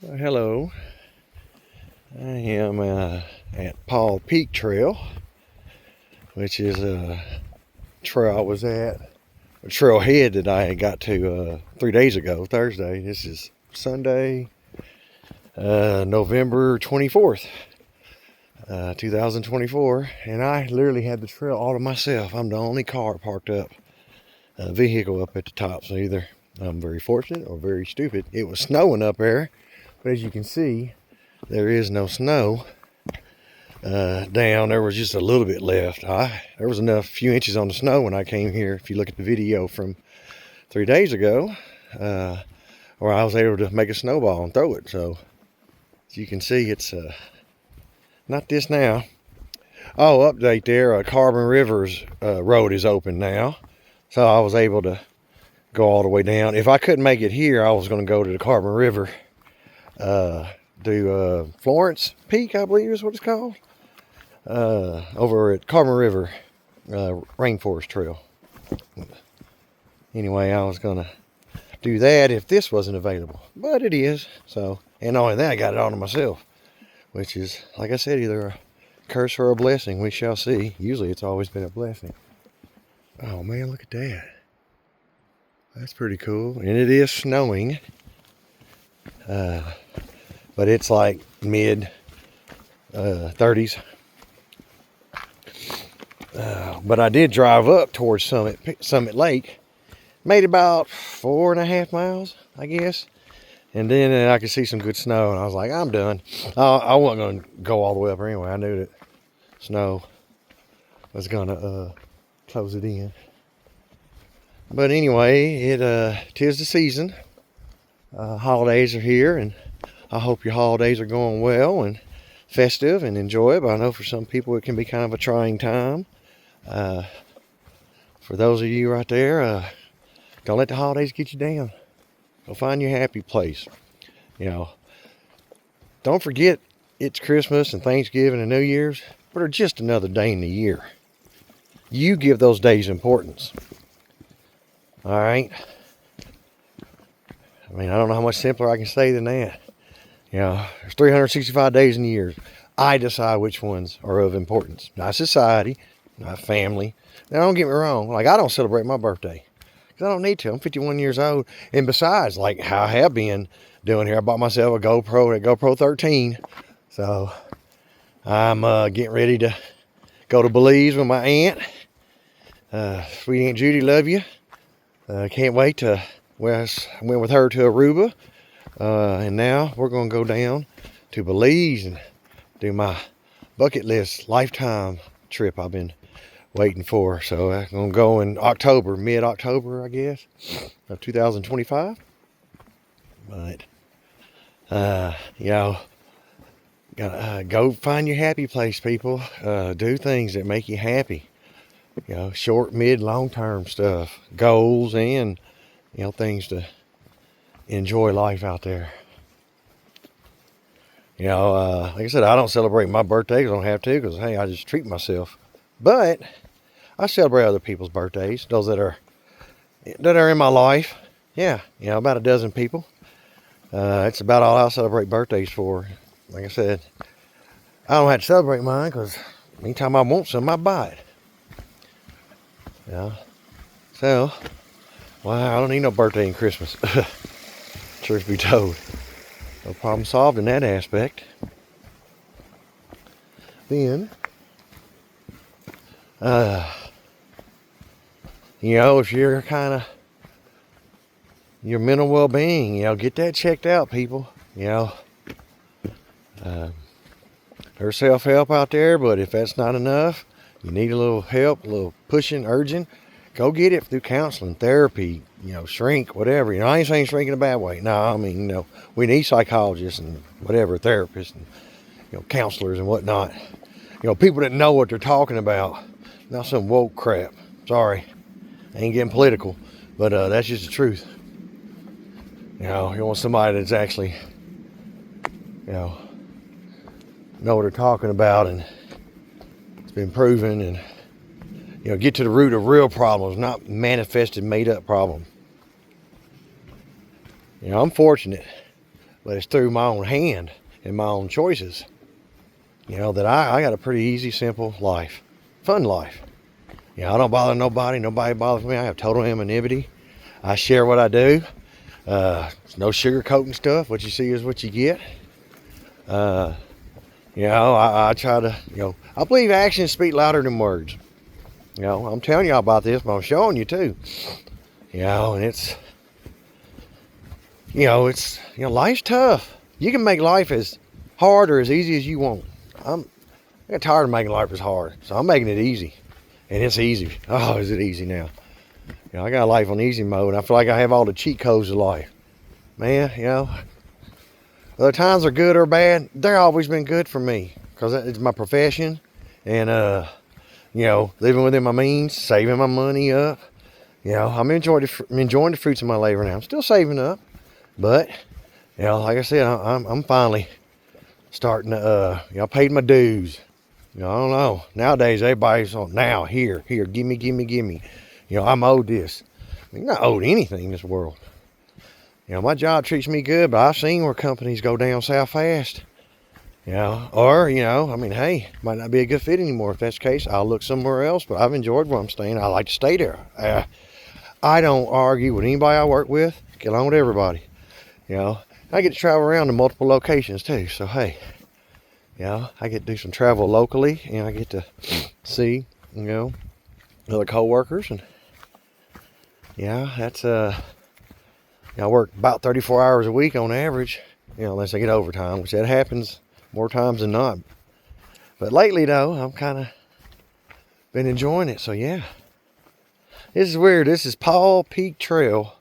Hello, I am at Paul Peak Trail, which is a trail I was at, a trailhead that I got to 3 days ago, Thursday. This is Sunday, November 24th, 2024, and I literally had the trail all to myself. I'm the only car parked up, vehicle up at the top, so either I'm very fortunate or very stupid. It was snowing up there, but as you can see, there is no snow. Down there was just a little bit left. There was enough few inches on the snow when I came here. If you look at the video from 3 days ago, where I was able to make a snowball and throw it. So as you can see, it's not this now. Oh, update there, Carbon Rivers road is open now, so I was able to go all the way down. If I couldn't make it here, I was going to go to the Carbon River, do Florence Peak, I believe is what it's called, over at Carbon River Rainforest Trail. Anyway, I was gonna do that if this wasn't available, but it is. So, and not only that, I got it all to myself, which is, like I said, either a curse or a blessing. We shall see. Usually it's always been a blessing. Oh man, look at that. That's pretty cool. And it is snowing, but it's like mid 30s. But I did drive up towards Summit Lake, made about 4.5 miles, I guess, and then I could see some good snow, and I was like, I'm done. I wasn't going to go all the way up there anyway. I knew that snow was going to close it in. But anyway, tis the season. Holidays are here, and I hope your holidays are going well and festive and enjoyable. I know for some people it can be kind of a trying time. For those of you right there, don't let the holidays get you down. Go find your happy place. You know, don't forget it's Christmas and Thanksgiving and New Year's, but they're just another day in the year. You give those days importance. All right? I mean, I don't know how much simpler I can say than that. You know, there's 365 days in the year. I decide which ones are of importance. Not society, not family. Now, don't get me wrong. Like, I don't celebrate my birthday because I don't need to. I'm 51 years old. And besides, like how I have been doing here, I bought myself a GoPro 13. So I'm getting ready to go to Belize with my aunt. Sweet Aunt Judy, love you. Can't wait to, I went with her to Aruba. And now we're going to go down to Belize and do my bucket list lifetime trip I've been waiting for. So I'm going to go in October, mid-October, I guess, of 2025. But, you know, go find your happy place, people. Do things that make you happy. You know, short, mid, long-term stuff, goals, and, you know, things to enjoy life out there. You know, like I said, I don't celebrate my birthday because I don't have to, because, hey, I just treat myself. But I celebrate other people's birthdays, those that are in my life. Yeah, you know, about a dozen people. It's about all I'll celebrate birthdays for. Like I said, I don't have to celebrate mine because anytime I want some, I buy it. Yeah. So, well, I don't need no birthday and Christmas. Truth be told. No problem solved in that aspect. Then, you know, if you're kind of your mental well-being, you know, get that checked out, people. You know, there's self-help out there, but if that's not enough, you need a little help, a little pushing, urging, go get it through counseling, therapy, you know, shrink, whatever. You know, I ain't saying shrink in a bad way. No, I mean, you know, we need psychologists and whatever, therapists and, you know, counselors and whatnot. You know, people that know what they're talking about, not some woke crap. Sorry, I ain't getting political, but that's just the truth. You know, you want somebody that's actually, you know what they're talking about, and it's been proven, and, you know, get to the root of real problems, not manifested, made up problems. You know, I'm fortunate. but it's through my own hand and my own choices. You know, that I got a pretty easy, simple life. Fun life. You know, I don't bother nobody. Nobody bothers me. I have total anonymity. I share what I do. There's no sugarcoating stuff. What you see is what you get. You know, I try to, you know, I believe actions speak louder than words. You know, I'm telling y'all about this, but I'm showing you too. You know, and it's, you know, life's tough. You can make life as hard or as easy as you want. I get tired of making life as hard, so I'm making it easy. And it's easy. Oh, is it easy now? You know, I got life on easy mode, and I feel like I have all the cheat codes of life. Man, you know, whether times are good or bad, they've always been good for me, because it's my profession, and, you know, living within my means, saving my money up. You know, I'm enjoying the fruits of my labor now. I'm still saving up, but, you know, like I said, I'm finally starting to, you know, I paid my dues. You know, I don't know. Nowadays, everybody's on now, here, gimme. You know, I'm owed this. I mean, you're not owed anything in this world. You know, my job treats me good, but I've seen where companies go down south fast. You know, or, you know, I mean, hey, might not be a good fit anymore. If that's the case, I'll look somewhere else, but I've enjoyed where I'm staying. I like to stay there. I don't argue with anybody I work with. Get along with everybody. You know, I get to travel around to multiple locations too, so hey. You know, I get to do some travel locally, and I get to see, you know, other co-workers, and yeah, that's you know, I work about 34 hours a week on average, you know, unless I get overtime, which that happens more times than not. But lately though, I've kind of been enjoying it, so yeah. This is weird. This is Paul Peak Trail,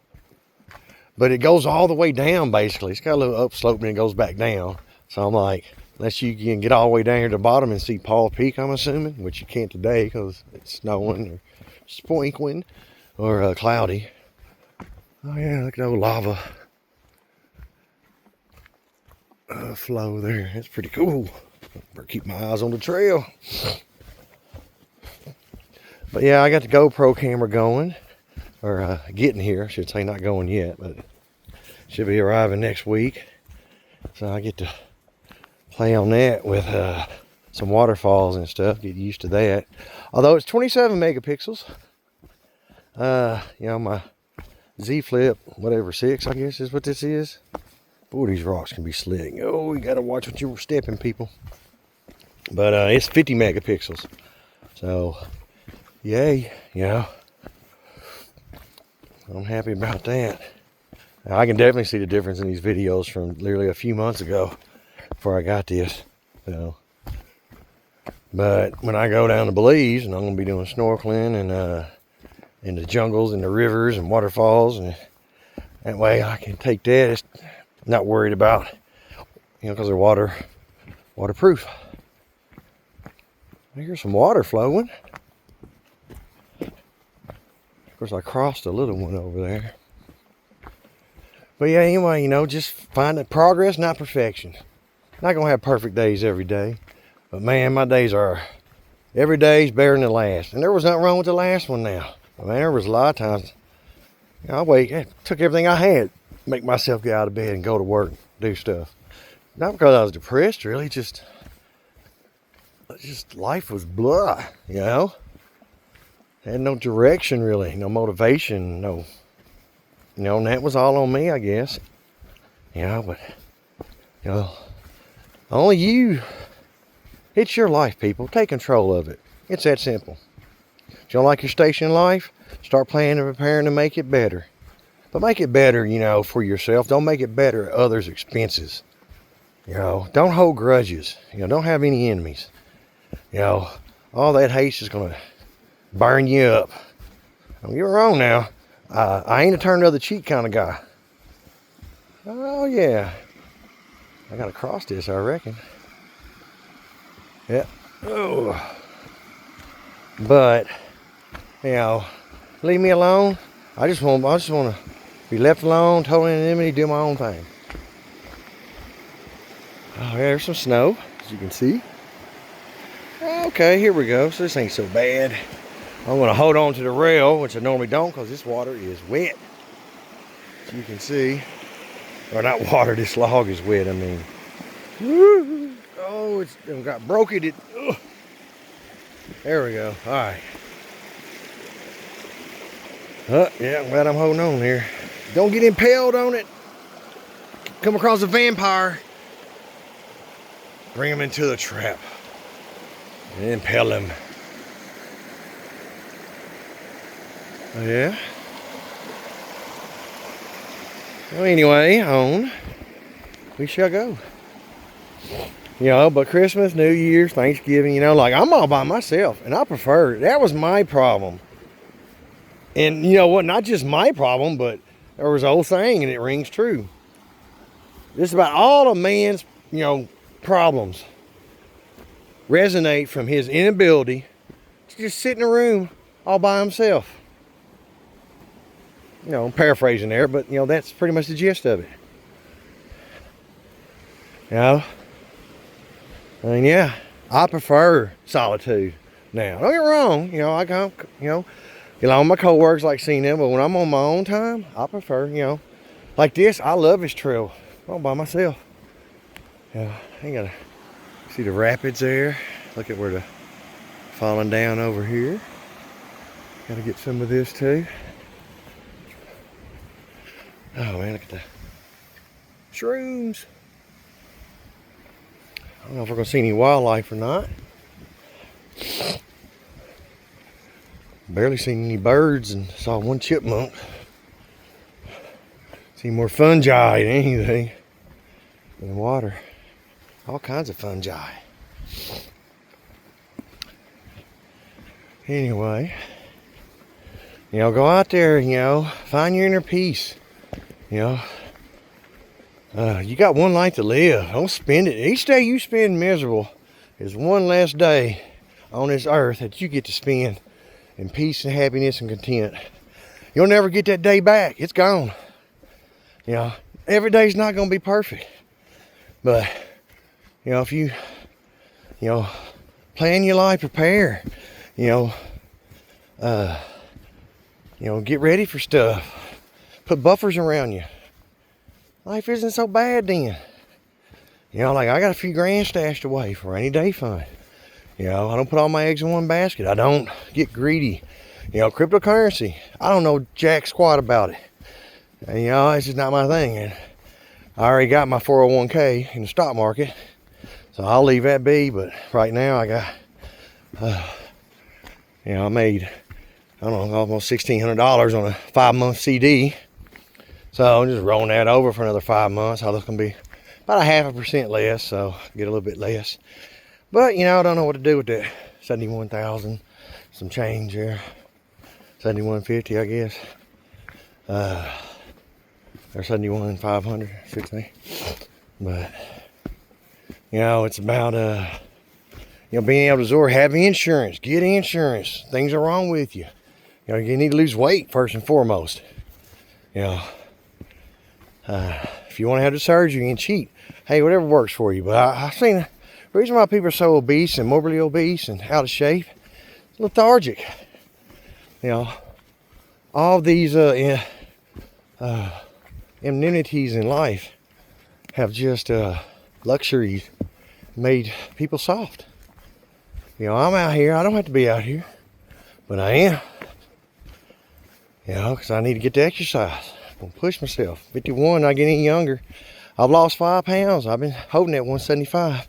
but it goes all the way down basically. It's got a little upslope and it goes back down. So I'm like, unless you can get all the way down here to the bottom and see Paul Peak, I'm assuming, which you can't today because it's snowing or sprinkling or cloudy. Oh yeah, look at the old lava flow there. That's pretty cool. Better keep my eyes on the trail. But yeah, I got the GoPro camera going, or getting here. I should say, not going yet, but should be arriving next week. So I get to play on that with some waterfalls and stuff, get used to that. Although it's 27 megapixels. You know, my Z Flip, whatever, 6, I guess is what this is. Boy, these rocks can be slick. Oh, you gotta watch what you're stepping, people. But it's 50 megapixels. So, yay, you know. I'm happy about that. Now, I can definitely see the difference in these videos from literally a few months ago before I got this. So, but when I go down to Belize, and I'm going to be doing snorkeling and in the jungles and the rivers and waterfalls, and that way I can take that. It's not worried about, you know, because they're waterproof. Here's some water flowing. Of course, I crossed a little one over there. But yeah, anyway, you know, just find that progress, not perfection. Not going to have perfect days every day. But man, my days are, every day's better than the last. And there was nothing wrong with the last one now. I mean, there was a lot of times, you know, I took everything I had, make myself get out of bed and go to work, do stuff. Not because I was depressed, really, just life was blah, you know. Had no direction, really, no motivation, no, you know, and that was all on me, I guess. You know, but, you know, only you, it's your life, people. Take control of it. It's that simple. If you don't like your station in life, start planning and preparing to make it better. But make it better, you know, for yourself. Don't make it better at others' expenses. You know, don't hold grudges. You know, don't have any enemies. You know, all that hate is going to burn you up. Don't get me wrong now. I ain't a turn the other cheek kind of guy. Oh, yeah. I got to cross this, I reckon. Yeah. Oh. But, you know, leave me alone. I just want to be left alone, total anonymity, do my own thing. Oh, yeah, there's some snow, as you can see. Okay, here we go. So this ain't so bad. I'm going to hold on to the rail, which I normally don't because this water is wet. As you can see. Or not water, this log is wet, I mean. Woo! Oh, it's got broken. There we go. All right. Yeah, I'm glad I'm holding on here. Don't get impaled on it. Come across a vampire. Bring him into the trap. And impale him. Oh, yeah? Well, anyway, on we shall go. You know, but Christmas, New Year's, Thanksgiving, you know, like I'm all by myself. And I prefer it. That was my problem. And you know what, not just my problem, but there was an old saying and it rings true. Just about all a man's, you know, problems resonate from his inability to just sit in a room all by himself. You know, I'm paraphrasing there, but you know, that's pretty much the gist of it. You know? I mean, yeah, I prefer solitude now. Don't get me wrong, you know, I come, you know, all my co-workers like seeing them, but when I'm on my own time, I prefer, you know, like this, I love this trail. I'm by myself. Yeah, I gotta see the rapids there. Look at where the falling down over here. Gotta get some of this too. Oh man, look at the shrooms. I don't know if we're gonna see any wildlife or not. Barely seen any birds and saw one chipmunk. See more fungi than anything in the water. All kinds of fungi. Anyway, you know, go out there, you know, find your inner peace. You know, you got one life to live. Don't spend it. Each day you spend miserable is one less day on this earth that you get to spend in peace and happiness and content. You'll never get that day back. It's gone. You know, every day's not going to be perfect. But, you know, if you know, plan your life, prepare, you know, get ready for stuff. Put buffers around you. Life isn't so bad then. You know, like I got a few grand stashed away for rainy day fund. You know, I don't put all my eggs in one basket. I don't get greedy. You know, cryptocurrency, I don't know jack squat about it. And, you know, it's just not my thing. And I already got my 401k in the stock market. So I'll leave that be. But right now I got, you know, I made, I don't know, almost $1,600 on a 5-month CD. So I'm just rolling that over for another 5 months. So that's going to be about 0.5% less. So get a little bit less. But, you know, I don't know what to do with that 71,000, some change there. 7150, I guess. Or 71,500, I should say. But, you know, it's about, you know, being able to absorb, having insurance, get insurance. Things are wrong with you. You know, you need to lose weight first and foremost. You know, if you want to have the surgery and cheat, hey, whatever works for you. But I've seen the reason why people are so obese and morbidly obese and out of shape, lethargic. You know, all these amenities in life have just luxuries made people soft. You know, I'm out here. I don't have to be out here, but I am. You know, because I need to get the exercise. I'm going to push myself. 51, not getting any younger. I've lost 5 pounds. I've been holding at 175.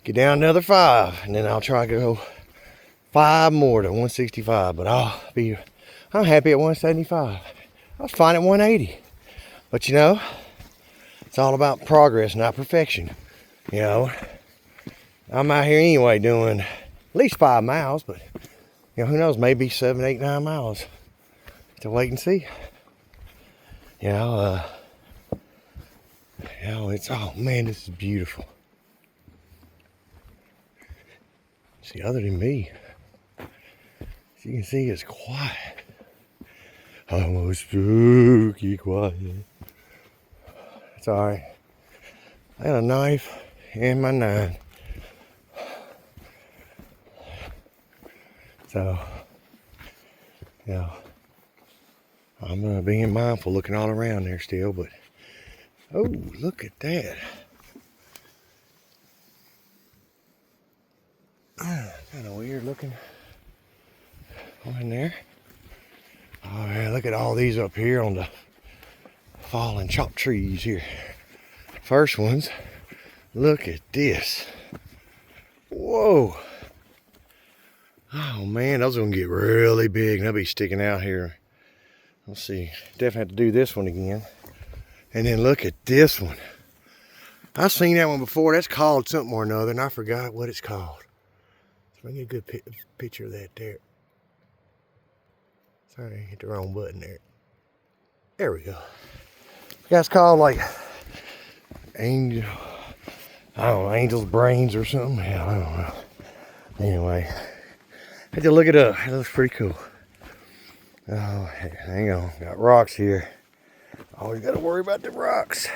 Get down another 5, and then I'll try to go 5 more to 165. But I'm happy at 175. I was fine at 180. But you know, it's all about progress, not perfection. You know, I'm out here anyway doing at least 5 miles, but you know, who knows, maybe 7, 8, 9 miles. To wait and see. You know, it's, oh man, this is beautiful. See, other than me, as you can see, it's quiet. Almost spooky quiet. It's alright. I got a knife and my 9. So, you know, I'm being mindful, looking all around there still, but Oh, look at that. Kind of weird looking one in there. Oh man, look at all these up here on the fallen chopped trees here. First ones, look at this. Whoa. Oh man, those are gonna get really big. They'll be sticking out here. Let's see, definitely have to do this one again. And then look at this one. I've seen that one before. That's called something or another, and I forgot what it's called. So I get a good picture of that there. Sorry, I hit the wrong button there. There we go. That's called like angel. I don't know, angel's brains or something. Yeah, I don't know. Anyway, had to look it up. It looks pretty cool. Oh, hang on. Got rocks here. Always got to worry about the rocks.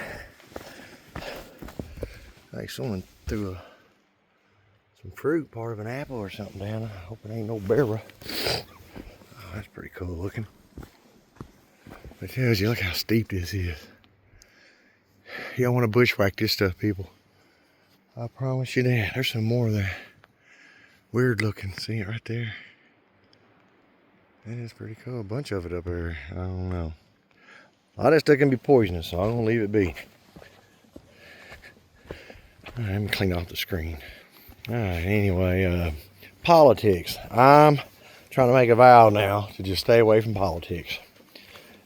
Like someone threw some fruit, part of an apple or something down. I hope it ain't no berry. Oh, that's pretty cool looking. It tells you, look how steep this is. You don't want to bushwhack this stuff, people. I promise you that. There's some more of that. Weird looking. See it right there? That is pretty cool. A bunch of it up there. I don't know. A lot of that stuff can be poisonous, so I'm going to leave it be. All right, let me clean off the screen. All right, anyway, politics. I'm trying to make a vow now to just stay away from politics.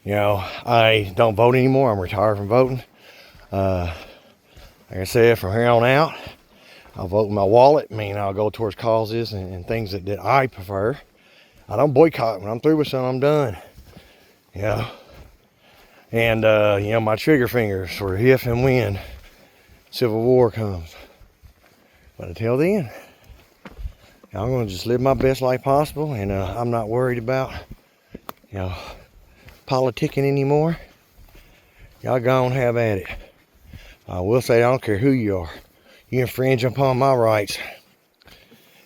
You know, I don't vote anymore. I'm retired from voting. Like I said, from here on out, I'll vote with my wallet. I mean, I'll go towards causes and things that I prefer. I don't boycott. When I'm through with something, I'm done. You know? And, you know, my trigger fingers for if and when Civil War comes. But until then, I'm going to just live my best life possible. And I'm not worried about, you know, politicking anymore. Y'all go and have at it. I will say, I don't care who you are. You infringe upon my rights,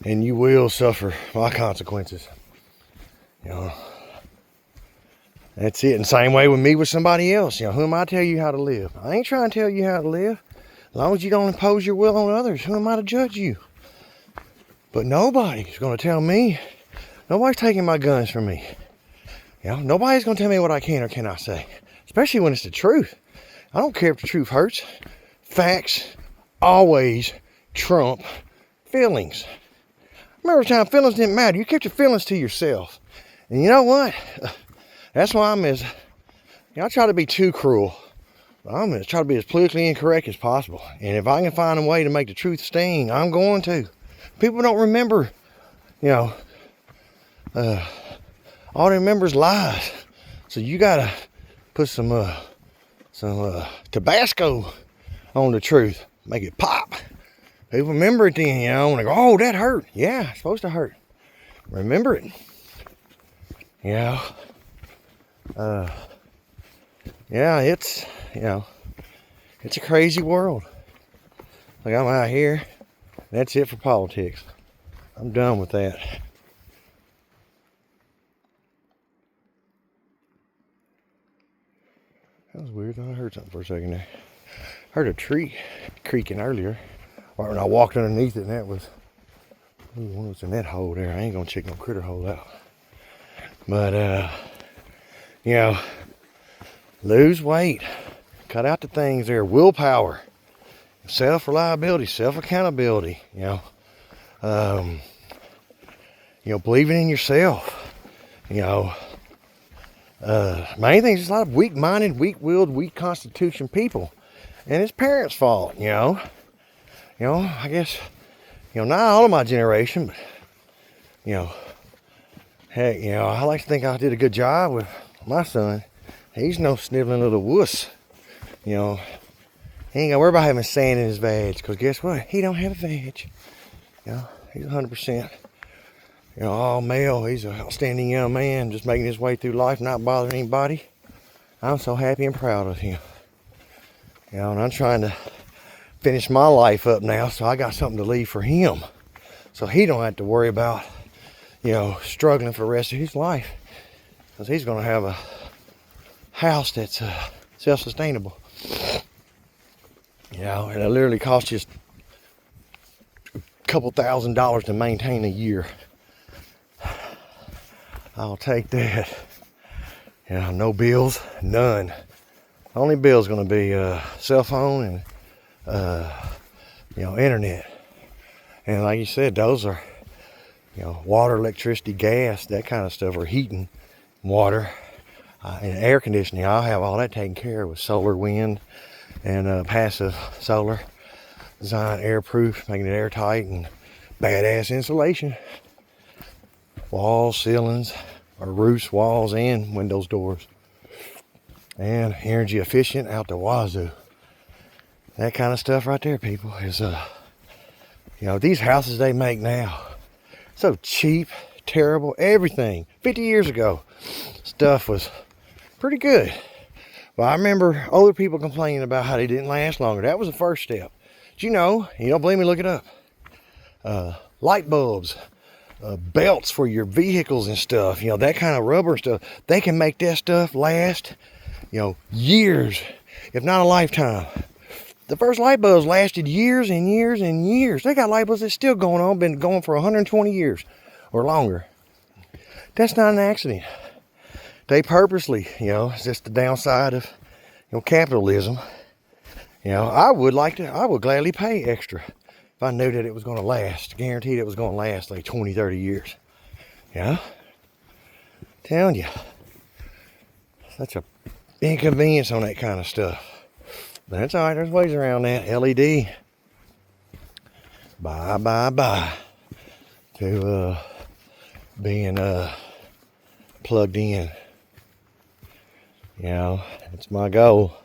and you will suffer my consequences. You know, that's it. And same way with me with somebody else. You know, who am I to tell you how to live? I ain't trying to tell you how to live. As long as you don't impose your will on others, who am I to judge you? But nobody's going to tell me. Nobody's taking my guns from me. You know, nobody's going to tell me what I can or cannot say, especially when it's the truth. I don't care if the truth hurts. Facts always trump feelings. Remember the time feelings didn't matter. You kept your feelings to yourself. And you know what? That's why I'm as, you know, I try to be too cruel. But I'm going to try to be as politically incorrect as possible. And if I can find a way to make the truth sting, I'm going to. People don't remember, you know, all they remember is lies. So you got to put some Tabasco on the truth. Make it pop. People remember it then, you know, and they go, oh, that hurt. Yeah, it's supposed to hurt. Remember it. You know, yeah, it's, you know, it's a crazy world. Like, I'm out here. That's it for politics. I'm done with that. That was weird. I heard something for a second there. Heard a tree creaking earlier. Or when I walked underneath it, and that was, what was in that hole there? I ain't gonna check no critter hole out. But, you know, lose weight. Cut out the things there. Willpower. Self-reliability. Self-accountability. You know, believing in yourself. You know, main thing is a lot of weak-minded, weak-willed, weak-constitution people. And it's parents' fault, you know. You know, I guess, you know, not all of my generation, but, you know, heck, you know, I like to think I did a good job with my son. He's no sniveling little wuss. You know, he ain't got to worry about having sand in his vag, because guess what? He don't have a vag. You know, he's 100%, you know, all male. He's an outstanding young man, just making his way through life, not bothering anybody. I'm so happy and proud of him. You know, and I'm trying to finish my life up now, so I got something to leave for him. So he don't have to worry about, you know, struggling for the rest of his life. Because he's going to have a house that's self-sustainable. You know, and it literally costs you a couple $1,000s to maintain a year. I'll take that. You know, no bills, none. Only bill's gonna be cell phone and internet. And like you said, those are, water, electricity, gas, that kind of stuff, or heating, water, and air conditioning. I'll have all that taken care of with solar, wind, and passive solar. Design airproof, making it airtight and badass insulation. Walls, ceilings, or roofs, walls, and windows, doors. And energy efficient out the wazoo. That kind of stuff right there, people, is these houses they make now, so cheap, terrible, everything. 50 years ago, stuff was pretty good. But I remember older people complaining about how they didn't last longer. That was the first step. But you don't believe me, look it up. Light bulbs, belts for your vehicles and stuff, that kind of rubber stuff. They can make that stuff last, years, if not a lifetime. The first light bulbs lasted years and years and years. They got light bulbs that's still going on, been going for 120 years or longer. That's not an accident. They purposely, it's just the downside of, capitalism. I would gladly pay extra if I knew that it was going to last, guaranteed it was going to last like 20, 30 years. Telling you, such a inconvenience on that kind of stuff. But that's all right, there's ways around that. LED. Bye to being plugged in. It's my goal.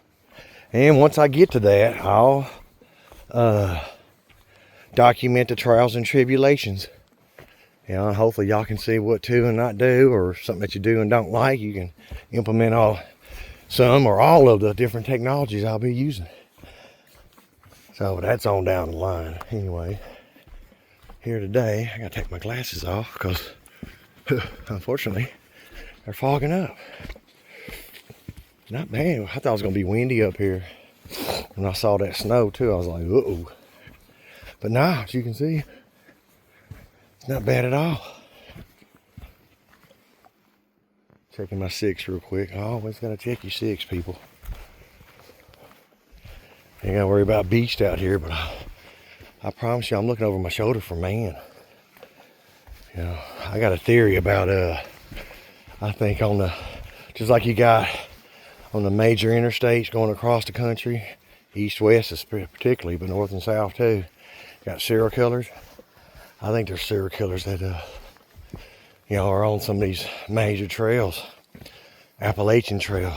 And once I get to that, I'll document the trials and tribulations. And hopefully y'all can see what to and not do, or something that you do and don't like. You can implement some or all of the different technologies I'll be using. So that's on down the line. Anyway, here today, I gotta take my glasses off because unfortunately they're fogging up. Not bad. I thought it was gonna be windy up here. When I saw that snow too, I was like, uh-oh. But now, as you can see, it's not bad at all. Checking my 6 real quick. I always gotta check your 6, people. Ain't gotta worry about beached out here, but I promise you, I'm looking over my shoulder for man. I got a theory about I think just like you got on the major interstates going across the country, east, west particularly, but north and south too, got serial killers. I think there's serial killers that are on some of these major trails. Appalachian Trail,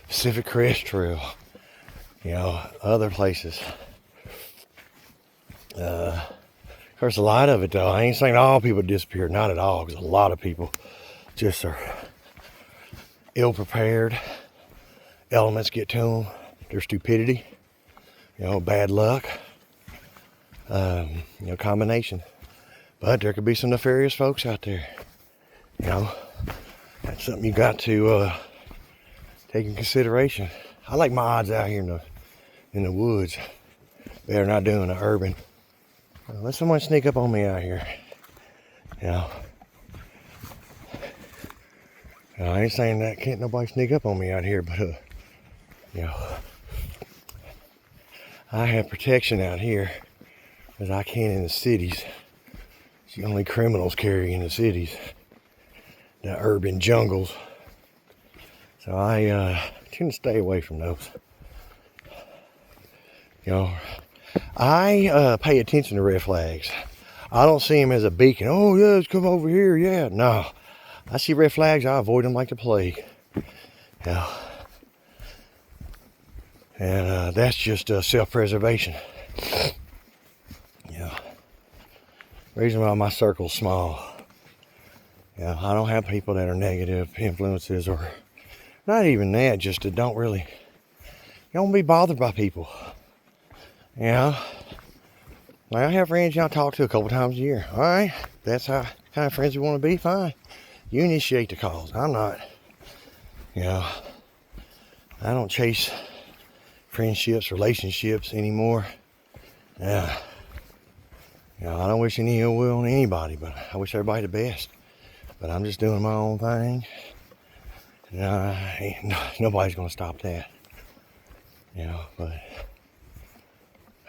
Pacific Crest Trail, other places. Of course, a lot of it though, I ain't saying all people disappeared, not at all, because a lot of people just are ill prepared. Elements get to them, their stupidity, bad luck, combination. But there could be some nefarious folks out there. That's something you got to take in consideration. I like my odds out here in the woods. Better not doing the urban. Let someone sneak up on me out here. I ain't saying that can't nobody sneak up on me out here, but I have protection out here as I can in the cities. It's the only criminals carry in the cities, the urban jungles. So I tend to stay away from those. I pay attention to red flags. I don't see them as a beacon. Oh yeah, let's come over here. Yeah, no. I see red flags, I avoid them like the plague. And that's just self-preservation. Reason why my circle's small. I don't have people that are negative influences, or not even that, just that don't be bothered by people. Like I have friends y'all talk to a couple times a year. All right, that's how kind of friends you want to be. Fine, you initiate the calls. I'm not. I don't chase friendships, relationships anymore. Yeah. You know, I don't wish any ill will on anybody, but I wish everybody the best. But I'm just doing my own thing. And nobody's gonna stop that. You know, but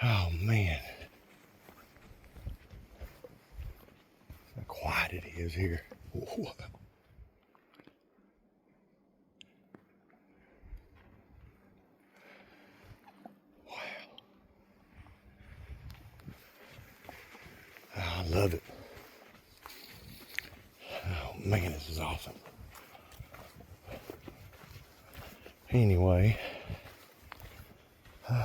oh man. How quiet it is here. Whoa. I love it. Oh man, this is awesome. Anyway, you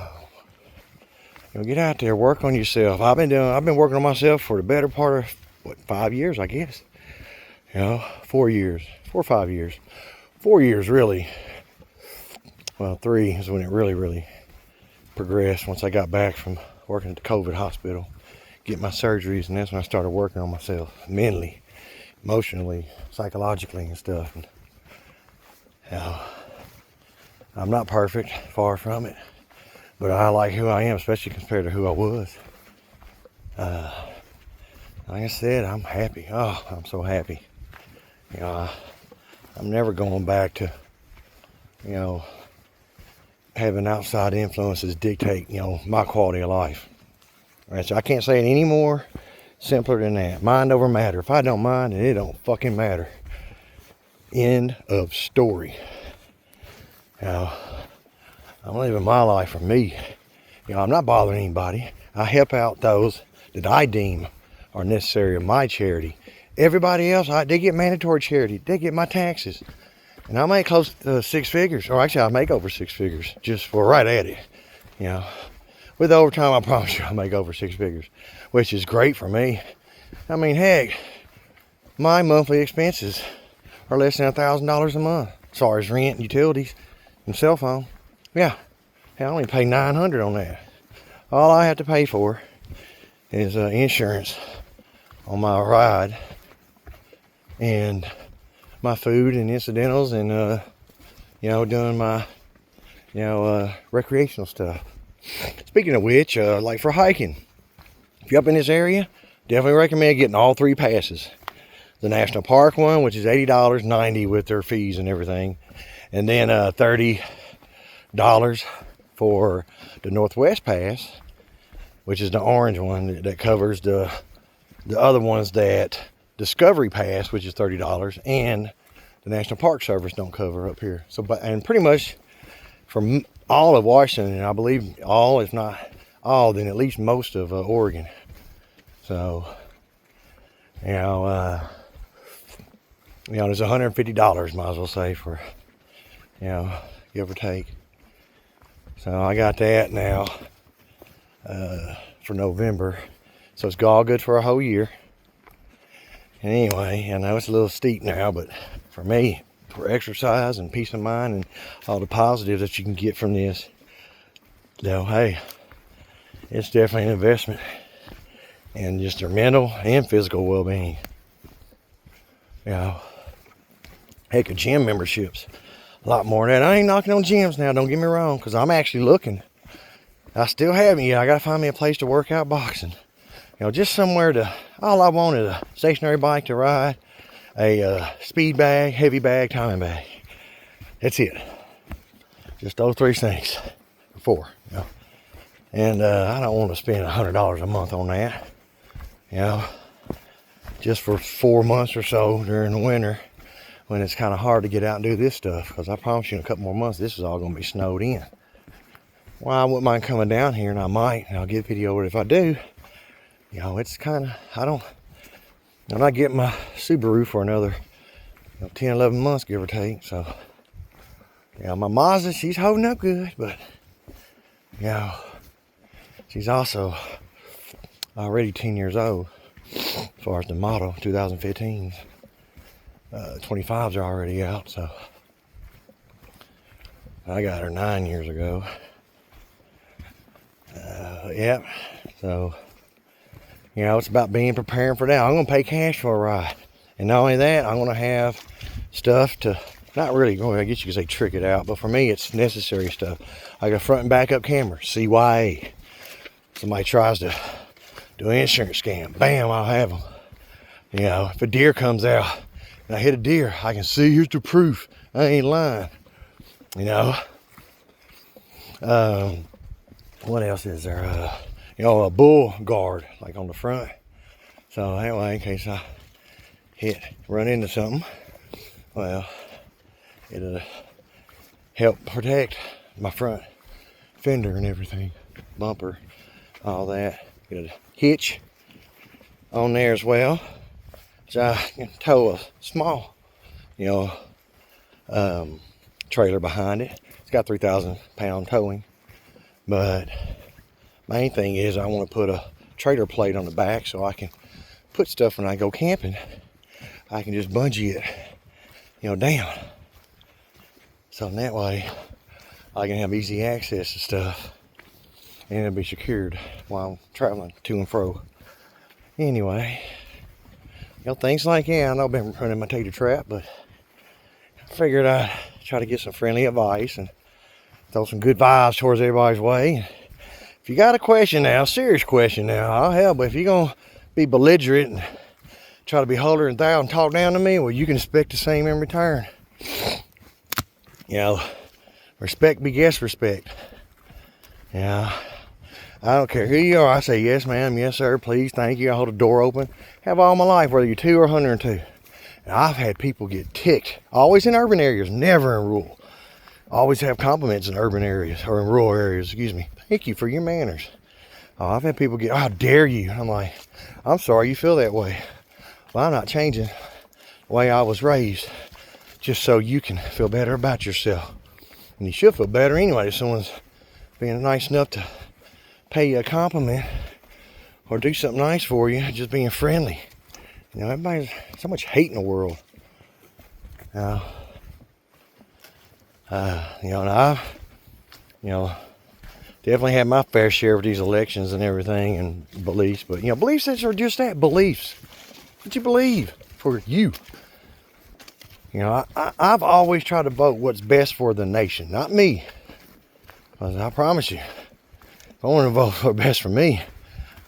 know, get out there, work on yourself. I've been working on myself for the better part of 5 years, I guess. You know, 4 years, 4 or 5 years, 4 years really. Well, 3 is when it really progressed. Once I got back from working at the COVID hospital, get my surgeries, and that's when I started working on myself mentally, emotionally, psychologically, and stuff. And, you know, I'm not perfect, far from it, but I like who I am, especially compared to who I was. Like I said, I'm happy. Oh, I'm so happy. You know, I'm never going back to, you know, having outside influences dictate, you know, my quality of life. All right, so I can't say it any more simpler than that. Mind over matter. If I don't mind, then it don't fucking matter. End of story. You know, I'm living my life for me. You know, I'm not bothering anybody. I help out those that I deem are necessary of my charity. Everybody else, they get mandatory charity. They get my taxes. And I make close to 6 figures. Or actually, I make over 6 figures. Just for right at it. You know, with overtime, I promise you, I make over 6 figures. Which is great for me. I mean, heck, my monthly expenses are less than $1,000 a month. As far as rent, utilities, and cell phone. Yeah, I only pay $900 on that. All I have to pay for is insurance on my ride and my food and incidentals, and you know, doing my, you know, recreational stuff. Speaking of which, like for hiking, if you're up in this area, definitely recommend getting all 3 passes. The national park one, which is $80, $90 with their fees and everything, and then $30 for the Northwest Pass, which is the orange one that covers the other ones that Discovery Pass, which is $30, and the National Park Service don't cover up here. So, and pretty much from all of Washington, and I believe all, if not all, then at least most of Oregon. So, you know, there's $150, might as well say, for, you know, give or take. So I got that now for November. So it's all good for a whole year. And anyway, I know it's a little steep now, but for me, for exercise and peace of mind and all the positives that you can get from this, you know, hey, it's definitely an investment in just their mental and physical well-being. You know, heck, a gym memberships, a lot more than that. I ain't knocking on gyms now, don't get me wrong, because I'm actually looking. I still haven't yet. I got to find me a place to work out boxing. You know, just somewhere to, all I want is a stationary bike to ride, a speed bag, heavy bag, timing bag. That's it. Just those 3 things. 4, you know. And I don't want to spend $100 a month on that. You know, just for 4 months or so during the winter when it's kind of hard to get out and do this stuff. Because I promise you in a couple more months, this is all going to be snowed in. Well, I wouldn't mind coming down here, and I might, and I'll get video of it if I do. You know, it's kind of, I'm not getting my Subaru for another 10, 11 months, give or take. So, you know, my Mazda, she's holding up good, but, you know, she's also already 10 years old as far as the model, 2015s. 25s are already out, so I got her 9 years ago. Yep, so, you know, it's about preparing for that. I'm going to pay cash for a ride. And not only that, I'm going to have stuff to not really, well, I guess you could say trick it out, but for me it's necessary stuff. Like a front and backup camera, CYA. Somebody tries to do an insurance scam, bam, I'll have them. You know, if a deer comes out and I hit a deer, I can see, here's the proof, I ain't lying. You know, what else is there? You know, a bull guard, like on the front. So that way, in case I run into something, well, it'll help protect my front fender and everything, bumper, all that. Get a hitch on there as well, so I can tow a small, you know, trailer behind it. It's got 3,000 pound towing, but main thing is I want to put a trailer plate on the back so I can put stuff when I go camping. I can just bungee it, you know, down. So in that way, I can have easy access to stuff and it'll be secured while I'm traveling to and fro. Anyway, you know, things like that. I know I've been running my tater trap, but I figured I'd try to get some friendly advice and throw some good vibes towards everybody's way. If you got a question now, serious question now, I'll help. But if you're going to be belligerent and try to be holier and thou and talk down to me, well, you can expect the same in return. You know, respect begets respect. Yeah, I don't care who you are. I say yes, ma'am, yes, sir, please, thank you. I hold the door open. Have all my life, whether you're 2 or 102. And I've had people get ticked. Always in urban areas, never in rural. Always have compliments in urban areas, or in rural areas, excuse me. Thank you for your manners. Oh, I've had people get, oh, how dare you? I'm like, I'm sorry you feel that way. Well, I'm not changing the way I was raised just so you can feel better about yourself. And you should feel better anyway if someone's being nice enough to pay you a compliment or do something nice for you, just being friendly. You know, everybody's so much hate in the world. You know, and I've, you know, definitely had my fair share of these elections and everything and beliefs, but, you know, beliefs are just that, beliefs. What you believe for you. You know, I've always tried to vote what's best for the nation, not me. Because I promise you, if I want to vote for what's best for me,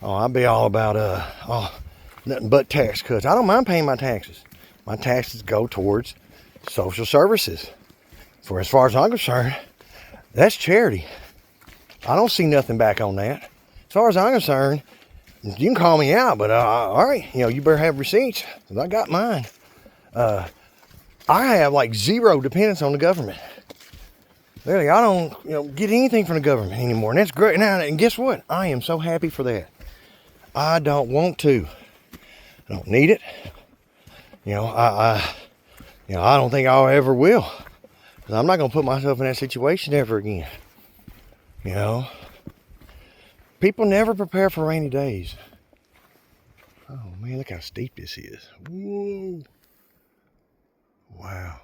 oh, I'd be all about, nothing but tax cuts. I don't mind paying my taxes. My taxes go towards social services. For as far as I'm concerned, that's charity. I don't see nothing back on that. As far as I'm concerned, you can call me out, but all right, you know, you better have receipts, because I got mine. I have like zero dependence on the government. Literally, I don't, you know, get anything from the government anymore, and that's great. Now, and guess what? I am so happy for that. I don't want to. I don't need it. You know, I don't think I ever will. Because I'm not going to put myself in that situation ever again. You know, people never prepare for rainy days. Oh man, look how steep this is. Whoa. Wow.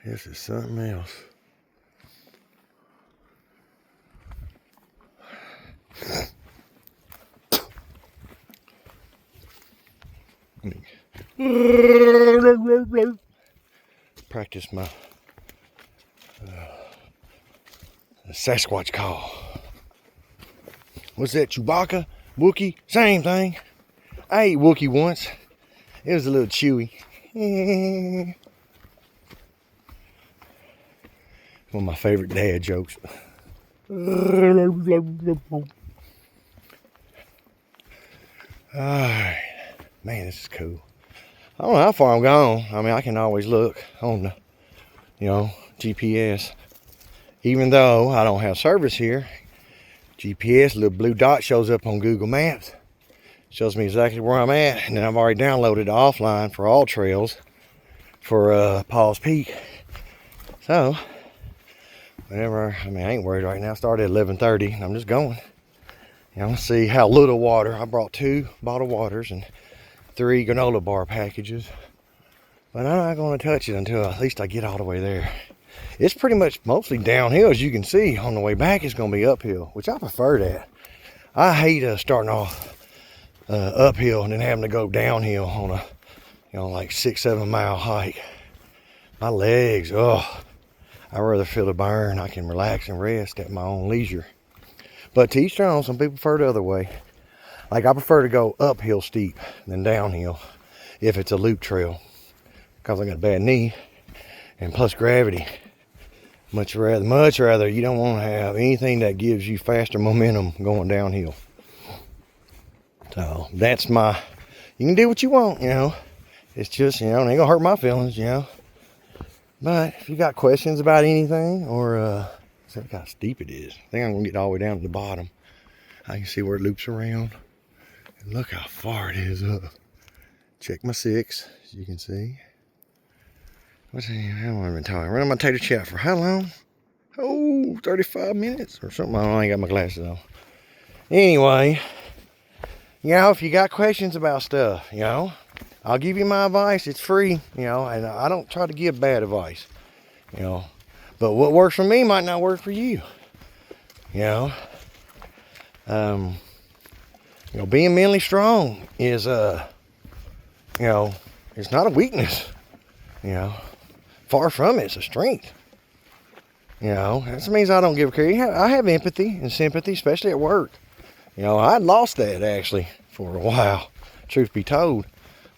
This is something else. Practice my Sasquatch call. What's that, Chewbacca? Wookie? Same thing. I ate Wookie once. It was a little chewy. One of my favorite dad jokes. Alright. Man, this is cool. I don't know how far I'm gone. I mean, I can always look on the, you know, GPS. Even though I don't have service here, GPS, little blue dot shows up on Google Maps. Shows me exactly where I'm at. And then I've already downloaded the offline for all trails for Paul's Peak. So, whenever, I mean, I ain't worried right now. I started at 11:30. I'm just going. You know, see how little water. I brought 2 bottled waters and 3 granola bar packages. But I'm not going to touch it until at least I get all the way there. It's pretty much mostly downhill, as you can see. On the way back, it's going to be uphill, which I prefer that. I hate starting off uphill and then having to go downhill on a, you know, like 6-7 mile hike. My legs, oh, I rather feel the burn. I can relax and rest at my own leisure. But to each their own, some people prefer the other way. Like I prefer to go uphill steep than downhill if it's a loop trail, because I got a bad knee, and plus gravity. Much rather you don't want to have anything that gives you faster momentum going downhill. So that's my, you can do what you want, you know. It's just, you know, it ain't gonna hurt my feelings, you know. But if you got questions about anything, or see how steep it is. I think I'm gonna get all the way down to the bottom. I can see where it loops around. And look how far it is up. Check my 6, as you can see. What's that? I don't even talk. Running my tater chat for how long? Oh, 35 minutes or something. I ain't got my glasses on. Anyway, you know, if you got questions about stuff, you know, I'll give you my advice. It's free, you know, and I don't try to give bad advice, you know. But what works for me might not work for you, you know. You know, being mentally strong is, you know, it's not a weakness, you know. Far from it, it's a strength. You know, that means I don't give a care. I have empathy and sympathy, especially at work. You know, I'd lost that actually for a while, truth be told.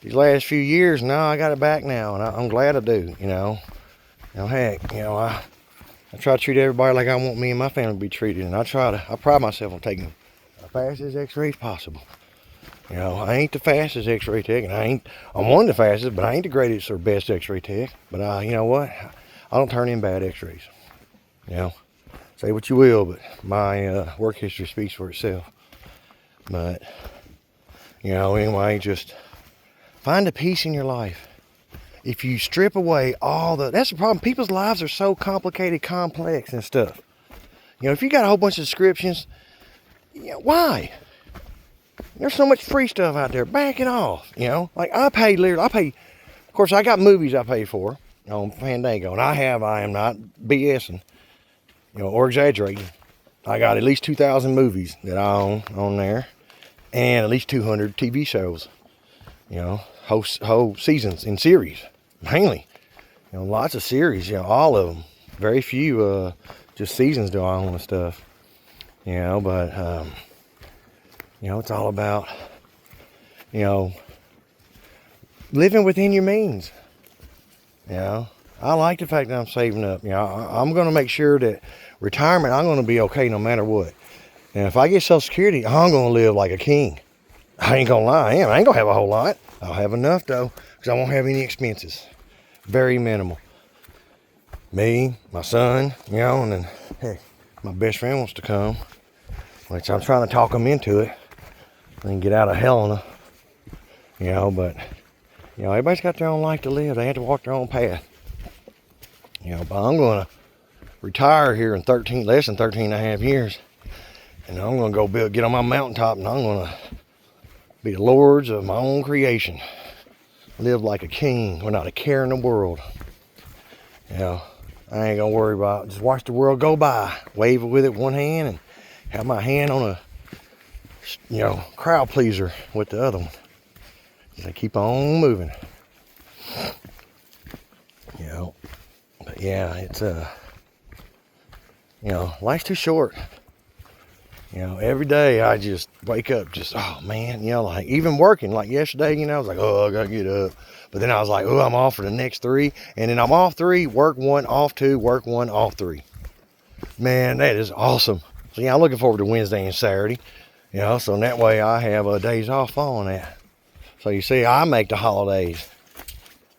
These last few years, now I got it back now, and I'm glad I do, you know. You know, heck, you know, I try to treat everybody like I want me and my family to be treated, and I pride myself on taking the fastest x-rays possible. You know, I ain't the fastest x-ray tech, and I'm one of the fastest, but I ain't the greatest or best x-ray tech. But you know what? I don't turn in bad x-rays. You know, say what you will, but my work history speaks for itself. But, you know, anyway, just find a peace in your life. If you strip away that's the problem. People's lives are so complicated, complex and stuff. You know, if you got a whole bunch of descriptions, you know, why? There's so much free stuff out there. Back it off, you know. Like of course, I got movies I pay for on Fandango, and I am not BSing, you know, or exaggerating. I got at least 2,000 movies that I own on there, and at least 200 TV shows, you know, whole seasons in series, mainly. You know, lots of series, you know, all of them. Very few just seasons do I own and stuff, you know, but, you know, it's all about, you know, living within your means, you know. I like the fact that I'm saving up. You know, I'm going to make sure that retirement, I'm going to be okay no matter what. And if I get Social Security, I'm going to live like a king. I ain't going to lie, I ain't going to have a whole lot. I'll have enough, though, because I won't have any expenses. Very minimal. Me, my son, you know, and then, heck, my best friend wants to come, which I'm trying to talk him into it and get out of Helena, you know, but, you know, everybody's got their own life to live. They have to walk their own path. You know, but I'm going to retire here in less than 13 and a half years. And I'm going to go get on my mountaintop, and I'm going to be the lords of my own creation. Live like a king without a care in the world. You know, I ain't going to worry about, just watch the world go by. Wave with it one hand and have my hand on a, you know, crowd pleaser with the other one. Just keep on moving. You know. But yeah, it's you know, life's too short. You know, every day I just wake up oh man, you know, like even working, like yesterday, you know, I was like, oh, I gotta get up. But then I was like, oh, I'm off for the next 3. And then I'm off 3, work 1, off 2, work 1, off 3. Man, that is awesome. So yeah, I'm looking forward to Wednesday and Saturday. You know, so in that way I have days off on that. So you see, I make the holidays.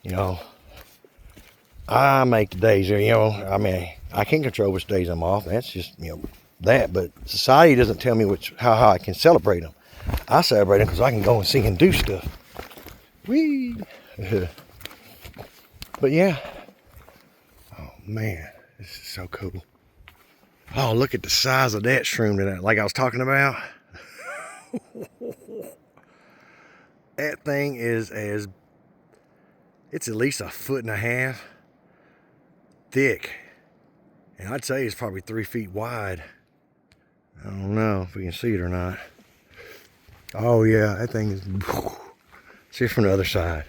You know, I make the days, you know, I mean, I can't control which days I'm off. That's just, you know, that. But society doesn't tell me how I can celebrate them. I celebrate them because I can go and see and do stuff. Whee! But yeah. Oh, man. This is so cool. Oh, look at the size of that shroom like I was talking about. That thing is it's at least 1.5 feet thick, and I'd say it's probably 3 feet wide. I don't know if we can see it or not. Oh yeah, that thing is. See it from the other side.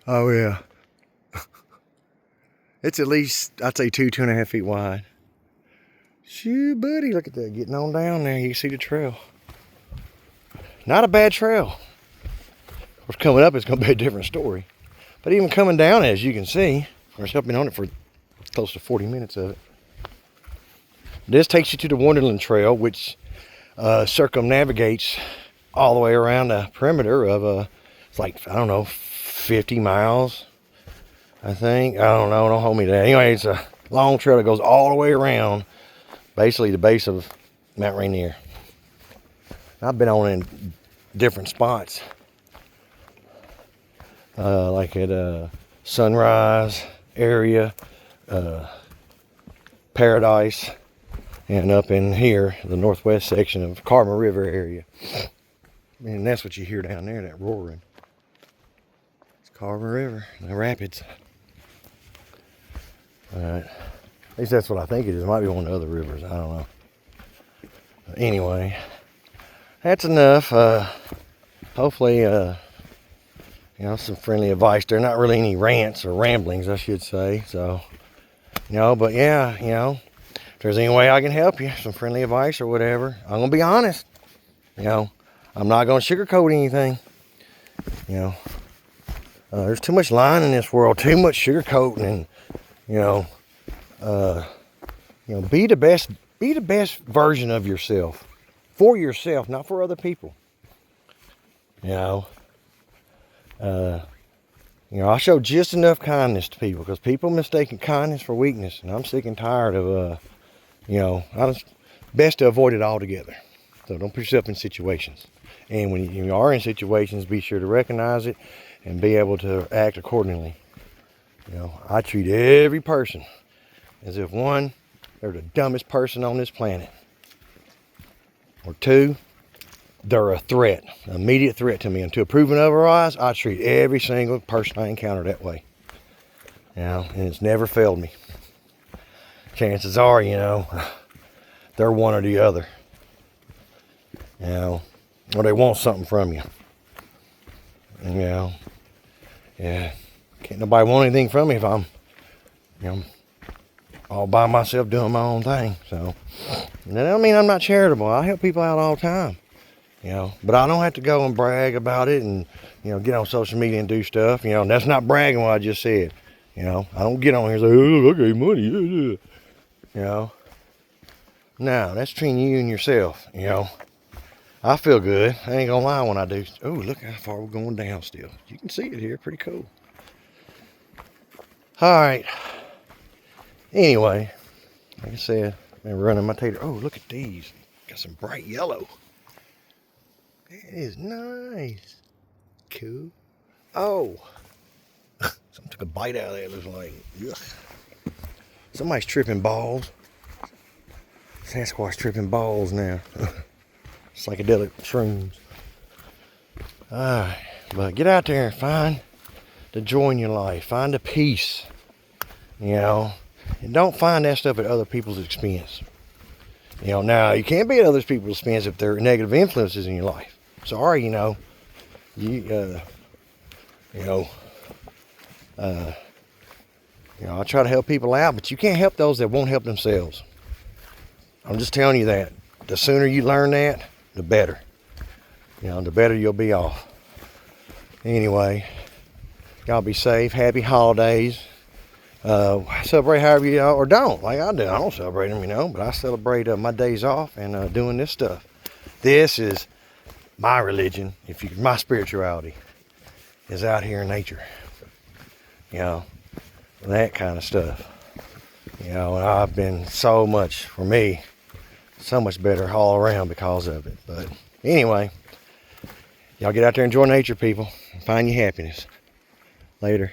Oh yeah. It's at least, I'd say 2.5 feet wide. Shoo, buddy, look at that, getting on down there. You can see the trail. Not a bad trail. Of course, coming up, it's going to be a different story. But even coming down, as you can see, I was helping on it for close to 40 minutes of it. This takes you to the Wonderland Trail, which circumnavigates all the way around the perimeter of, it's like, I don't know, 50 miles, I think. I don't know, don't hold me to that. Anyway, it's a long trail that goes all the way around, basically the base of Mount Rainier. I've been on in different spots, like at Sunrise area, Paradise, and up in here, the northwest section of Carmel River area. And that's what you hear down there, that roaring. It's Carmel River, the rapids. Alright, at least that's what I think it is. It might be one of the other rivers, I don't know. But anyway, that's enough. Hopefully, you know, some friendly advice. They're not really any rants or ramblings, I should say. So, you know, but yeah, you know, if there's any way I can help you, some friendly advice or whatever, I'm going to be honest. You know, I'm not going to sugarcoat anything. You know, there's too much lying in this world, too much sugarcoating, and, you know, be the best version of yourself. For yourself, not for other people. You know, I show just enough kindness to people, because people mistaken kindness for weakness, and I'm sick and tired of, you know, best to avoid it altogether. So don't put yourself in situations. And when you are in situations, be sure to recognize it and be able to act accordingly. You know, I treat every person as if, one, they're the dumbest person on this planet, or two, they're a threat, an immediate threat to me. Until proven otherwise, I treat every single person I encounter that way. You know, and it's never failed me. Chances are, you know, they're one or the other. You know, or they want something from you. You know, yeah, can't nobody want anything from me if I'm, you know, all by myself doing my own thing. So, and that don't mean I'm not charitable. I help people out all the time. You know, but I don't have to go and brag about it and, you know, get on social media and do stuff. You know, and that's not bragging what I just said. You know, I don't get on here and say, oh, I gave money. You know, no, that's between you and yourself. You know, I feel good. I ain't gonna lie when I do. Oh, look how far we're going down still. You can see it here. Pretty cool. All right. Anyway, like I said, I've been running my tater. Oh, look at these. Got some bright yellow. It is nice. Cool. Oh. Something took a bite out of there, it looks like. Ugh. Somebody's tripping balls. Sasquatch tripping balls now. Psychedelic shrooms. Alright. But get out there and find the joy in your life. Find the peace. You know. And don't find that stuff at other people's expense. You know, now you can't be at other people's expense if they're negative influences in your life. Sorry, you know, I try to help people out, but you can't help those that won't help themselves. I'm just telling you that. The sooner you learn that, the better. You know, the better you'll be off. Anyway, y'all be safe. Happy holidays. Celebrate however you or don't, like I do. I don't celebrate them, you know, but I celebrate my days off and doing this stuff. This is my religion, my spirituality is out here in nature. You know, that kind of stuff. You know, and I've been so much better all around because of it. But anyway, y'all get out there and enjoy nature, people. Find your happiness. Later.